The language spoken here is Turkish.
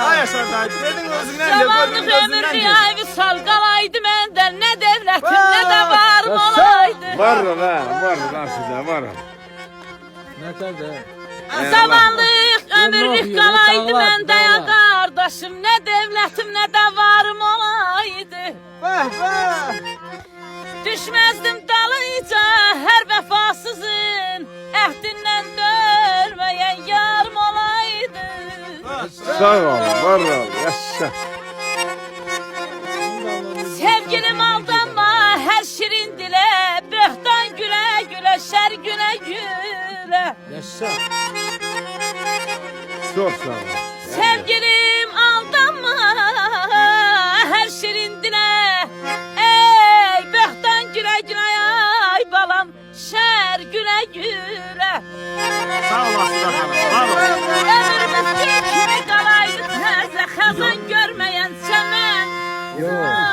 Ay Yaşar dayı, dedin özünden de Zamanlık gördün özünden ömürlü de. ayı salgalaydı menden. Ne devletim ne de varım olaydı. Var lan size var. Nətər də? Zamanlık ömürlük Yok, kalaydı dağlar, mende ya dağlar. kardeşim. Ne devletim ne de varım olaydı. Vah vah. Düşmezdim dalıyca her vefasızın. Ehdinden dönmeyen yarım olaydı. Sağ ol, var ol, yaşa. Sevgilim aldanma her şirin dile. Böhtan güle güle şer güne güle. Yaşa. Çok sağ ol. Sevgilim aldanma her şirin dile. Ey böhtan güle güle ay balam şer güle güle. Sağ olasın efendim, var ol. Ömrümüz kimi kalaydı taze hazan görmeyen çemen. Yox.